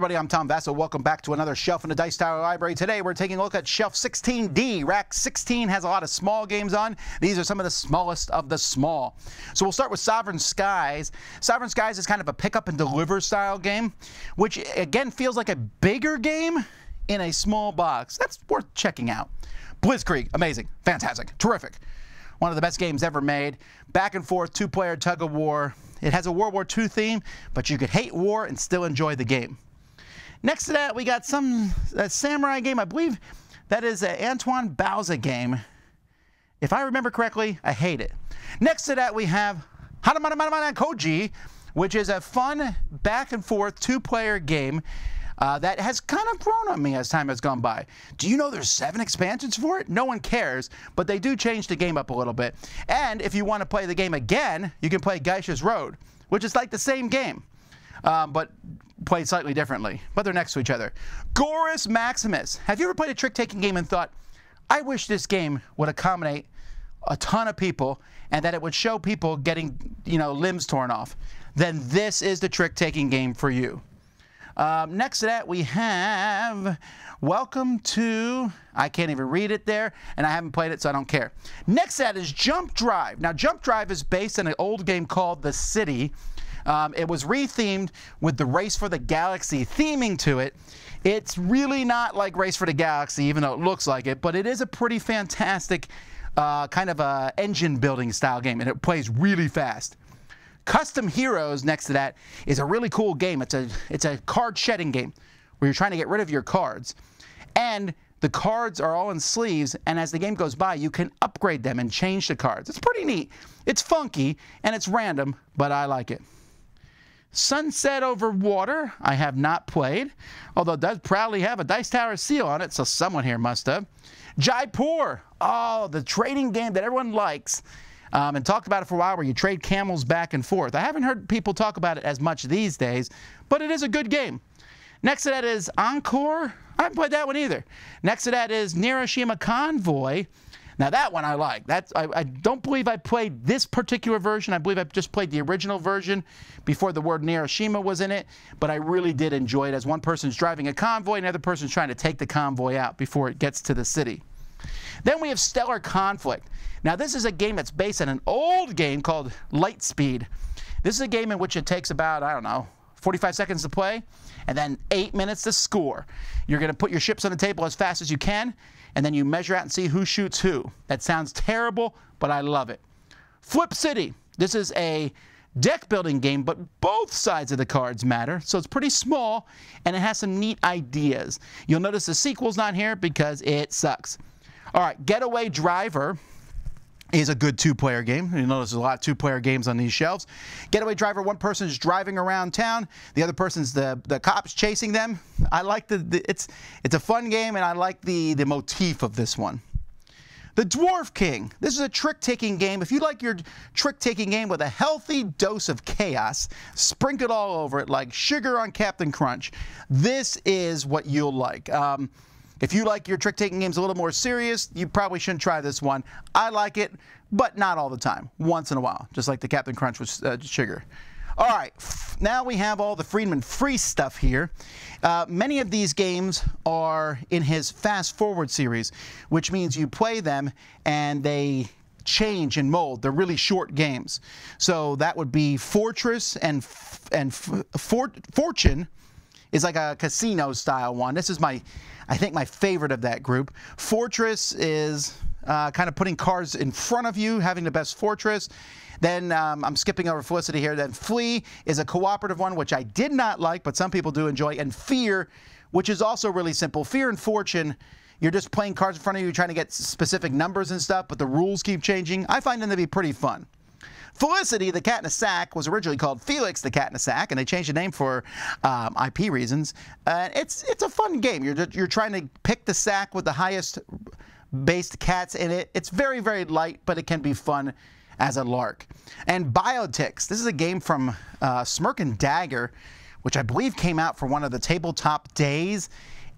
everybody, I'm Tom Vasel. Welcome back to another Shelf in the Dice Tower Library. Today we're taking a look at Shelf 16D. Rack 16 has a lot of small games on. These are some of the smallest of the small. So we'll start with Sovereign Skies. Sovereign Skies is kind of a pick up and deliver style game, which again feels like a bigger game in a small box. That's worth checking out. Blitzkrieg, amazing, fantastic, terrific. One of the best games ever made. Back and forth, two-player tug of war. It has a World War II theme, but you could hate war and still enjoy the game. Next to that, we got a samurai game. I believe that is an Antoine Bauza game. If I remember correctly, I hate it. Next to that, we have Hanamikoji, which is a fun back and forth two-player game that has kind of grown on me as time has gone by. Do you know there's 7 expansions for it? No one cares, but they do change the game up a little bit. And if you want to play the game again, you can play Geisha's Road, which is like the same game, but played slightly differently. But they're next to each other. Gorus Maximus. Have you ever played a trick-taking game and thought, I wish this game would accommodate a ton of people and that it would show people getting, limbs torn off? Then this is the trick-taking game for you. Next to that, we have Welcome to, I can't even read it there, and I haven't played it, so I don't care. Next to that is Jump Drive. Now, Jump Drive is based on an old game called The City. It was rethemed with the Race for the Galaxy theming to it. It's really not like Race for the Galaxy, even though it looks like it, but it is a pretty fantastic kind of a engine-building style game, and it plays really fast. Custom Heroes, next to that, is a really cool game. It's a card shedding game where you're trying to get rid of your cards. And the cards are all in sleeves, and as the game goes by, you can upgrade them and change the cards. It's pretty neat. It's funky, and it's random, but I like it. Sunset Over Water, I have not played, although it does proudly have a Dice Tower seal on it, so someone here must have. Jaipur, oh, the trading game that everyone likes. And talked about it for a while, where you trade camels back and forth. I haven't heard people talk about it as much these days, but it is a good game. Next to that is Ankh'or. I haven't played that one either. Next to that is Neuroshima Convoy. Now that one I like. I don't believe I played this particular version. I believe I just played the original version before the word Neuroshima was in it, but I really did enjoy it, as one person's driving a convoy and the other person's trying to take the convoy out before it gets to the city. Then we have Stellar Conflict. Now this is a game that's based on an old game called Lightspeed. This is a game in which it takes about, I don't know, 45 seconds to play and then 8 minutes to score. You're going to put your ships on the table as fast as you can, and then you measure out and see who shoots who. That sounds terrible, but I love it. Flip City. This is a deck building game, but both sides of the cards matter, so it's pretty small and it has some neat ideas. You'll notice the sequel's not here because it sucks. All right, Getaway Driver is a good two-player game. You notice there's a lot of two-player games on these shelves. Getaway Driver, one person is driving around town, the other person's the cops chasing them. I like it's a fun game, and I like the motif of this one. The Dwarf King. This is a trick-taking game. If you like your trick-taking game with a healthy dose of chaos, sprinkled all over it like sugar on Captain Crunch, this is what you'll like. If you like your trick-taking games a little more serious, you probably shouldn't try this one. I like it, but not all the time. Once in a while, just like the Captain Crunch with sugar. All right, now we have all the Friedman free stuff here. Many of these games are in his Fast Forward series, which means you play them and they change and mold. They're really short games. So that would be Fortress and Fortune is like a casino style one. This is I think my favorite of that group. Fortress is kind of putting cards in front of you, having the best fortress. Then I'm skipping over Felicity here. Then Flee is a cooperative one, which I did not like, but some people do enjoy. And Fear, which is also really simple. Fear and Fortune, you're just playing cards in front of you, trying to get specific numbers and stuff, but the rules keep changing. I find them to be pretty fun. Felicity, the Cat in a Sack, was originally called Felix the Cat in a Sack, and they changed the name for IP reasons. It's a fun game. You're trying to pick the sack with the highest based cats in it. It's very, very light, but it can be fun as a lark. And BIOTIX. This is a game from Smirk and Dagger, which I believe came out for one of the tabletop days.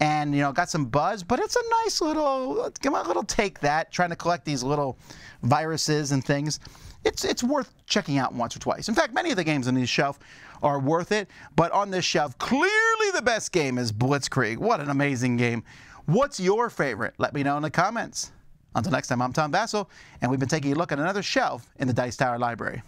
and you know, got some buzz, but it's a nice little, give a little take that, trying to collect these little viruses and things. It's worth checking out once or twice. In fact, many of the games on this shelf are worth it, but on this shelf, clearly the best game is Blitzkrieg. What an amazing game. What's your favorite? Let me know in the comments. Until next time, I'm Tom Vasel, and we've been taking a look at another shelf in the Dice Tower Library.